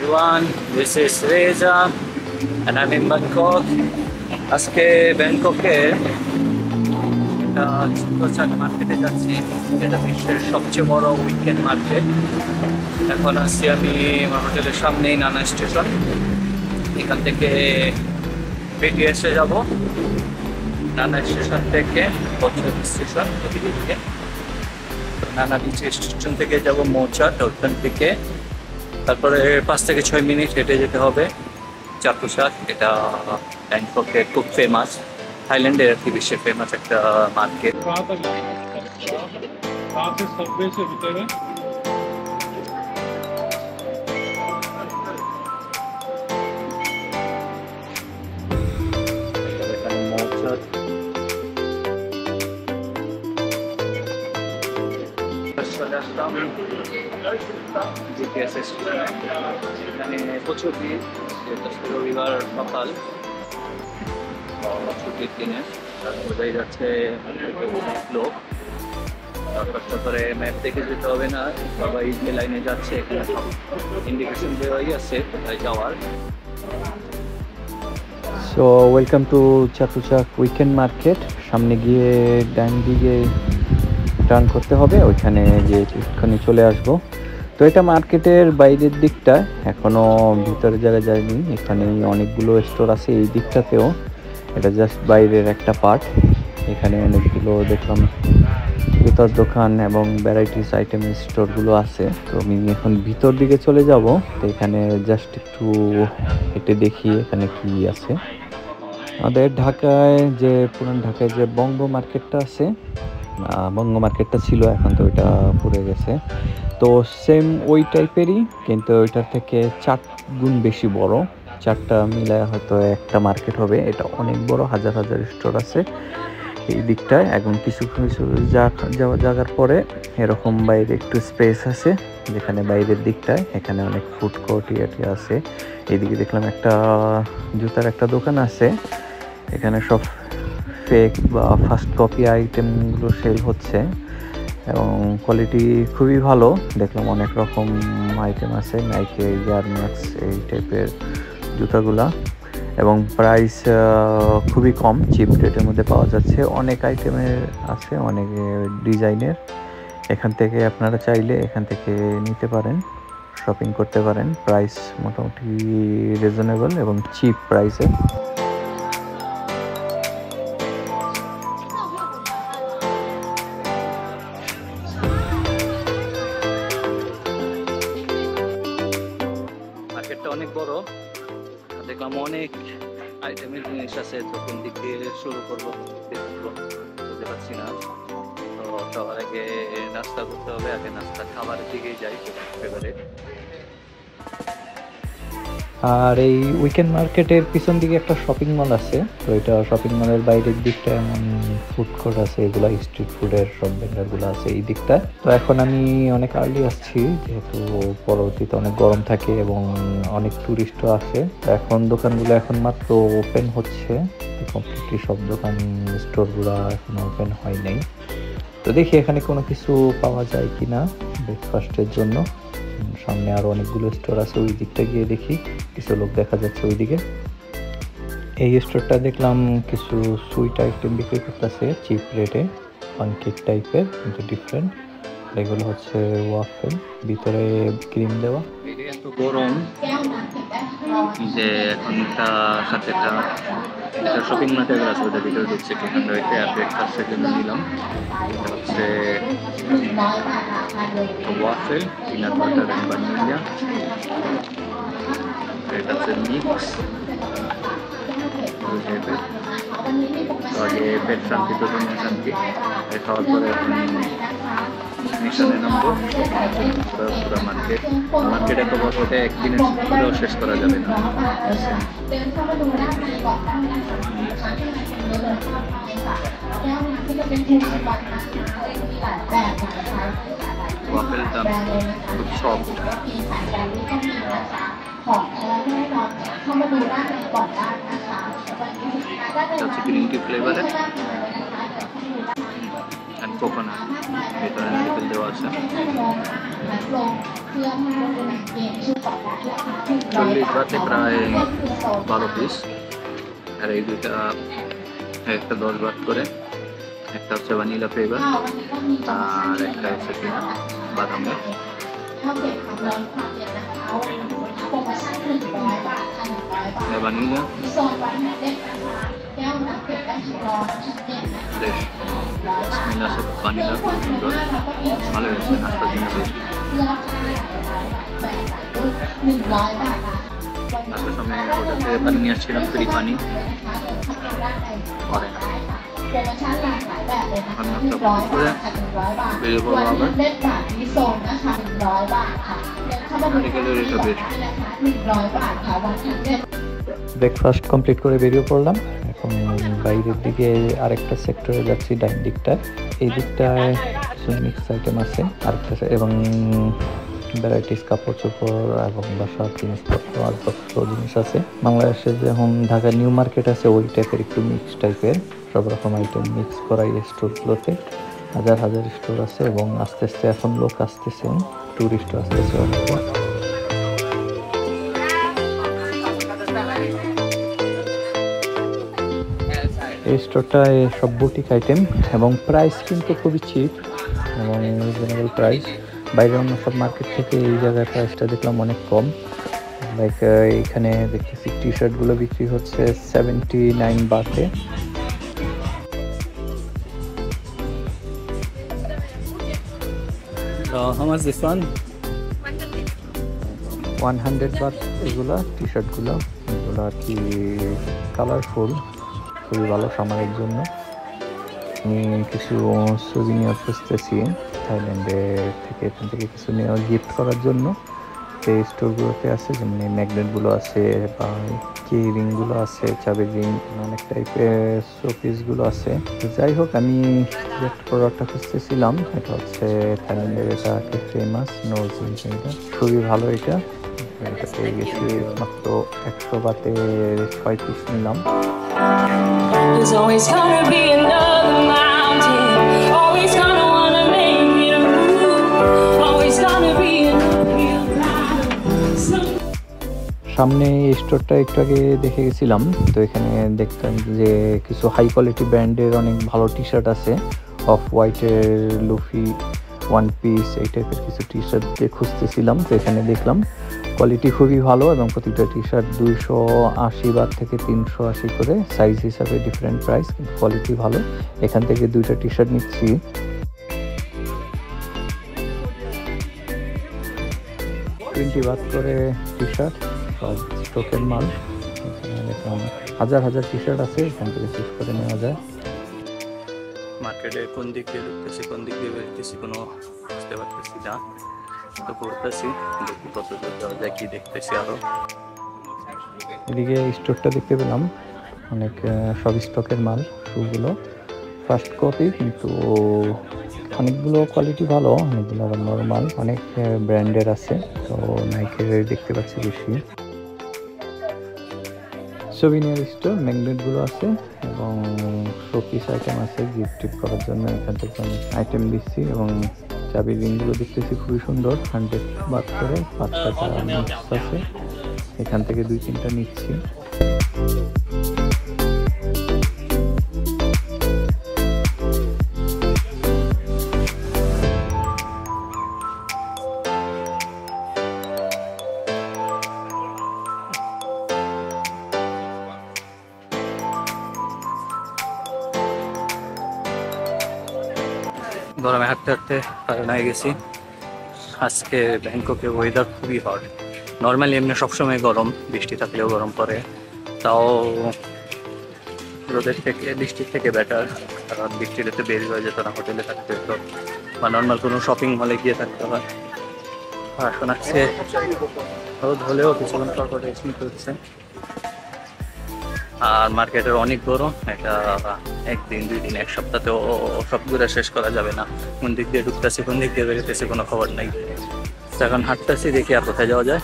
everyone, this is Reza and I'm in Bangkok. আজকে ব্যাংককে ছোট মার্কেটে যাচ্ছি, যেটা বিশ্বের সবচেয়ে বড় উইকেন্ড মার্কেট। এখন আসছি আমি আমার হোটেলের সামনেই নানা স্টেশন। এখান থেকে বিটিএসে যাব, নানা স্টেশন থেকে স্টেশন থেকে নানা বিচ স্টেশন থেকে যাব মৌচাট, ওখান থেকে তারপরে 5 থেকে 6 মিনিট হেঁটে যেতে হবে চাতুশাক। এটা ব্যাংককে খুব ফেমাস, থাইল্যান্ডের আর কি বিশ্বের ফেমাস একটা মার্কেট। এখানে প্রচুর ভিড়, রবিবার সকাল ছুটির দিনে বোঝাই যাচ্ছে লোক। তারপরে ম্যাপ দেখে যেতে হবে না, সবাই যে লাইনে যাচ্ছে এখানে সব ইন্ডিকেশন দেওয়াই আছে কোথায় যাওয়ার। So welcome to Chatuchak weekend market. সামনে গিয়ে ডান দিকে টার্ন করতে হবে, ওইখানে গিয়ে এক্ষুনি চলে আসবো। তো এটা মার্কেটের বাইরের দিকটা, এখনো ভিতরের জায়গায় যায়নি। এখানে অনেকগুলো স্টোর আছে এই দিকটাতেও, এটা জাস্ট বাইরের একটা পার্ট। এখানে অনেকগুলো দেখলাম জুতার দোকান এবং ভ্যারাইটিস আইটেমের স্টোরগুলো আছে। তো আমি এখন ভিতর দিকে চলে যাব। তো এখানে জাস্ট একটু হেঁটে দেখি এখানে কি আছে। আমাদের ঢাকায় যে পুরান ঢাকায় যে বঙ্গ মার্কেটটা আছে, বঙ্গ মার্কেটটা ছিল, এখন তো ওইটা পুড়ে গেছে। তো সেম ওই টাইপেরই, কিন্তু ওইটার থেকে 4 গুণ বেশি বড়। 4টা মিলায় হয়তো একটা মার্কেট হবে। এটা অনেক বড়, হাজার হাজার স্টোর আছে এই দিকটায়। এখন কিছু কিছু জায়গার পরে এরকম বাইরে একটু স্পেস আছে, যেখানে বাইরের দিকটায় এখানে অনেক ফুড কোর্ট ইয়াটি আছে। এইদিকে দেখলাম একটা জুতার একটা দোকান আছে, এখানে সব ফেক বা ফার্স্ট কপি আইটেমগুলো সেল হচ্ছে এবং কোয়ালিটি খুবই ভালো। দেখলাম অনেক রকম আইটেম আছে, নাইকি, এয়ার ম্যাক্স এই টাইপের জুতাগুলা, এবং প্রাইস খুবই কম, চিপ রেটের মধ্যে পাওয়া যাচ্ছে। অনেক আইটেমের আছে, অনেক ডিজাইনের। এখান থেকে আপনারা চাইলে এখান থেকে নিতে পারেন, শপিং করতে পারেন। প্রাইস মোটামুটি রিজনেবল এবং চিপ প্রাইসে। মার্কেটটা অনেক বড়, দেখলাম অনেক আইটেমের জিনিস আছে। তো কোন দিক দিয়ে শুরু করবো দেখবো, বুঝতে পারছি না। তো সবার আগে নাস্তা করতে হবে, আগে নাস্তা খাবারের দিকেই যাই এবারে। আর এই উইকেন্ড মার্কেটের পিছন দিকে একটা শপিং মল আছে। তো এটা শপিং মলের বাইরের দিকটা এমন ফুড কোর্ট আছে, এগুলা স্ট্রিট ফুডের সব ভেন্ডারগুলো আছে এই দিকটা। তো এখন আমি অনেক আর্লি আসছি, যেহেতু পরবর্তীতে অনেক গরম থাকে এবং অনেক টুরিস্টও আসে। তো এখন দোকানগুলো এখন মাত্র ওপেন হচ্ছে, কমপ্লিটলি সব দোকান স্টোরগুলো এখন ওপেন হয় নাই। তো দেখি এখানে কোনো কিছু পাওয়া যায় কিনা ব্রেকফাস্টের জন্য। সামনে আরো অনেকগুলো স্টোর আছে, ওই দিকটা গিয়ে দেখি। কিছু লোক দেখা যাচ্ছে ওইদিকে। এই স্টোরটা দেখলাম কিছু সুইট আইটেম বিক্রি করতেছে চিপ রেটে, পানকেক টাইপের, কিন্তু ডিফারেন্ট। এগুলো হচ্ছে ওয়াফেল, ভিতরে ক্রিম দেওয়া। এত গরম যে এখন একটা সাথে একটা শপিং মার্কেট আছে, ওদের ভিতরে ঢুকছে একটু ঠান্ডা হইতে। আর ব্রেকফাস্টের জন্য নিলাম এটা হচ্ছে waffle, peanut butter and vanilla. এটা হচ্ছে মিক্স আগে পেট শান্তি তো দুনিয়া শান্তি। খাওয়ার পরে এখন মিশনে নামবো। পুরো মার্কেট এত বড়, ওটা একদিনের পুরো শেষ করা যাবে না। ওয়াফেলটা খুব সফট, হচ্ছে গ্রিন টি ফ্লেভারের অ্যান্ড কোকোনাট, ভেতরে নারিকেল সিগন্যাল দেওয়া আছে। 40 বাতে প্রায় 12 পিস, আর এই দুইটা একটা 10 বাত করে, একটা হচ্ছে ভ্যানিলা ফ্লেভার আর একটা হচ্ছে কিনা বাদামের। ভ্যানিলা বেশ স্মেল আছে, ভ্যানিলা খুব সুন্দর, ভালো হয়েছে নাস্তার জন্য বেশ। আসার সময় হোটেল থেকে পানি নিয়ে আসছিলাম, ফ্রি পানি করে না। করে বেরিয়ে পড়বো আবার। মেডিকেলের এটা বেশ। ব্রেকফাস্ট কমপ্লিট করে বেরিয়ে পড়লাম। এখন বাইরের দিকে আরেকটা সেক্টরে যাচ্ছি, ডাইন দিকটায়। এই দিকটায় মিক্স আইটেম আছে আরেকটা, এবং ভ্যারাইটিস কাপড় চোপড় এবং বাসার জিনিসপত্র আর কত জিনিস আছে। বাংলাদেশে যেমন ঢাকা নিউ মার্কেট আছে ওই টাইপের, একটু মিক্স টাইপের সব রকম আইটেম মিক্স করা এই স্টোরগুলোতে। হাজার হাজার স্টোর আছে এবং আস্তে আস্তে এখন লোক আসতেছে, টুরিস্টও আসতেছে অনেক। এই স্টোরটায় সব বুটিক আইটেম এবং প্রাইস কিন্তু খুবই চিপ এবং রিজনেবল প্রাইস। বাইরে অন্য সব মার্কেট থেকে এই জায়গায় প্রাইসটা দেখলাম অনেক কম। লাইক এইখানে দেখতেছি টি শার্টগুলো বিক্রি হচ্ছে 79 বাতে। How much this one? 100 Baat এগুলা টি শার্টগুলো, এগুলো আর কি কালারফুল, খুবই ভালো সামারের জন্য। আমি কিছু সুভিনিয়ার খুঁজতেছি থাইল্যান্ডে থেকে, এখান থেকে কিছু নেওয়া গিফট করার জন্য। এই স্টোরগুলোতে আছে, যেমন এই ম্যাগনেটগুলো আছে বা কি রিংগুলো আছে, চাবির রিং, অনেক টাইপের শোপিসগুলো আছে। যাই হোক, আমি যে প্রোডাক্টটা খুঁজতেছিলাম এটা হচ্ছে থাইল্যান্ডের, এটা কি ফেমাস নোজ, এটা খুবই ভালো। এটা পেয়ে গেছি মাত্র 100 বাতে 6 পিস নিলাম। There's always gonna be another mountain, always gonna wanna make it move, always gonna be সামনে এই স্টোরটা একটু আগে দেখে গেছিলাম, তো এখানে দেখতাম যে কিছু হাই কোয়ালিটি ব্র্যান্ডের অনেক ভালো টি শার্ট আছে। অফ হোয়াইটের, লুফি, ওয়ান পিস এই টাইপের কিছু টি শার্ট খুঁজতেছিলাম, তো এখানে দেখলাম কোয়ালিটি খুবই ভালো এবং প্রতিটা টি শার্ট 280 বাত থেকে 380 করে, সাইজ হিসাবে ডিফারেন্ট প্রাইস, কিন্তু কোয়ালিটি ভালো। এখান থেকে 2টা টি শার্ট নিচ্ছি। 20 বাত করে টি শার্ট, সব স্টকের মাল। এখানে দেখলাম হাজার হাজার টি শার্ট আছে, এখান থেকে চুজ করে নেওয়া যায়। মার্কেটে কোন দিক দিয়ে ঢুকতেছি, কোন দিক দিয়ে বেরোতেছি কোনো বুঝতে পারতেছি না, তো করতেছি, দেখি কত দূর যাওয়া যায়, কি দেখতেছি আরো। এদিকে স্টোরটা দেখতে পেলাম, অনেক সব স্টকের মাল, শুগুলো ফার্স্ট কপি, কিন্তু অনেকগুলো কোয়ালিটি ভালো, অনেকগুলো আবার নর্মাল, অনেক ব্র্যান্ডের আছে। তো নাইকের দেখতে পাচ্ছি বেশি। সোভিনিয়ার স্টোর, ম্যাগনেটগুলো আছে এবং শোপিস আইটেম আছে গিফট টিফট করার জন্য। এখান থেকে অনেক আইটেম দিচ্ছি এবং চাবির রিংগুলো দেখতেছি খুবই সুন্দর, 100 বাত করে 5টা মিক্স আছে। এখান থেকে 2-3টা নিচ্ছি। গরমে হাঁটতে হাঁটতে কারণ হয়ে গেছি। আজকে ব্যাংককের ওয়েদার খুবই হট। নর্মালি এমনি সবসময় গরম, বৃষ্টি থাকলেও গরম পড়ে, তাও রোদের থেকে বৃষ্টির থেকে বেটার, কারণ বৃষ্টিতে তো বের হয়ে যেত না, হোটেলে থাকতে হতো বা নর্মাল কোনো শপিং মলে গিয়ে থাকতে হয়। আর এখন আজকে রোদ হলেও কিছুক্ষণ পর করে স্মিত হচ্ছে। আর মার্কেটের অনেক গরম, এটা 1 দিন 2 দিন 1 সপ্তাহতেও সব ঘুরে শেষ করা যাবে না। কোন দিক দিয়ে ঢুকতেছি, কোন দিক দিয়ে বেরোতেছি কোনো খবর নাই। এখন হাঁটতেছি, দেখি আর কোথায় যাওয়া যায়।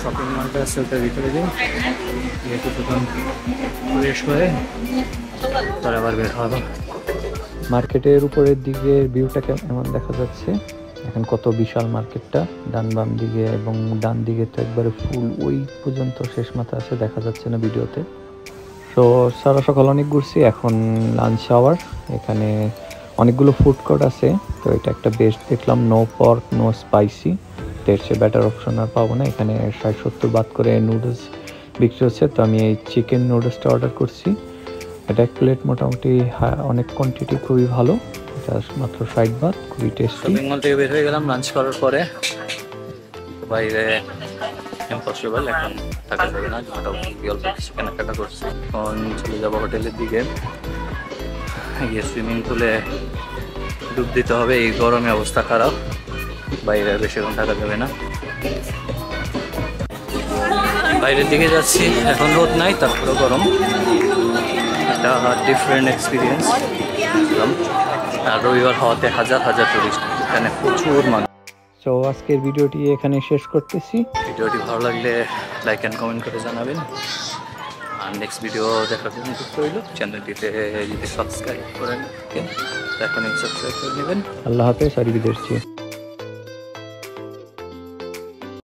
শপিং মলটা আছে ওটার ভিতরে যাই, গিয়ে কিছুক্ষণ ফ্রেশ হয়ে তার আবার বের হবো। মার্কেটের উপরের দিকে ভিউটা কেমন দেখা যাচ্ছে, এখন কত বিশাল মার্কেটটা, ডান বাম দিকে এবং ডান দিকে তো একবারে ফুল ওই পর্যন্ত শেষ মাথা আছে, দেখা যাচ্ছে না ভিডিওতে। তো সারা সকাল অনেক ঘুরছি, এখন লাঞ্চ আওয়ার। এখানে অনেকগুলো ফুড কোর্ট আছে, তো এটা একটা বেস্ট দেখলাম, নো পর্ক নো স্পাইসি। এর চেয়ে বেটার অপশন আর পাবো না। এখানে 60-70 বাদ করে নুডলস বিক্রি হচ্ছে, তো আমি এই চিকেন নুডলসটা অর্ডার করছি। এটা এক প্লেট মোটামুটি অনেক কোয়ান্টিটি, খুবই ভালো। এটা মাত্র 60 বাত, খুবই টেস্টি। শপিং মল থেকে বের হয়ে গেলাম লাঞ্চ করার পরে, বাইরে ইম্পসিবল এখন থাকা যাবে না, মোটামুটি অল্প কিছু কেনাকাটা করছি। এখন চলে যাবো হোটেলের দিকে, গিয়ে সুইমিং পুলে ডুব দিতে হবে। এই গরমে অবস্থা খারাপ, বাইরে বেশিক্ষণ থাকা যাবে না। বাইরের দিকে যাচ্ছি, এখন রোদ নাই, তারপরে গরম, একটা ডিফারেন্ট এক্সপিরিয়েন্স। আর রবিবার হওয়াতে হাজার হাজার টুরিস্ট, এখানে প্রচুর মানুষ। তো আজকের ভিডিওটি এখানে শেষ করতেছি। ভিডিওটি ভালো লাগলে লাইক অ্যান্ড কমেন্ট করে জানাবেন, আর নেক্সট ভিডিও দেখার জন্য যুক্ত রইল। চ্যানেলটিতে যদি সাবস্ক্রাইব করেন, এখন সাবস্ক্রাইব করে নেবেন। আল্লাহ হাফেজ, আর বিদেশি।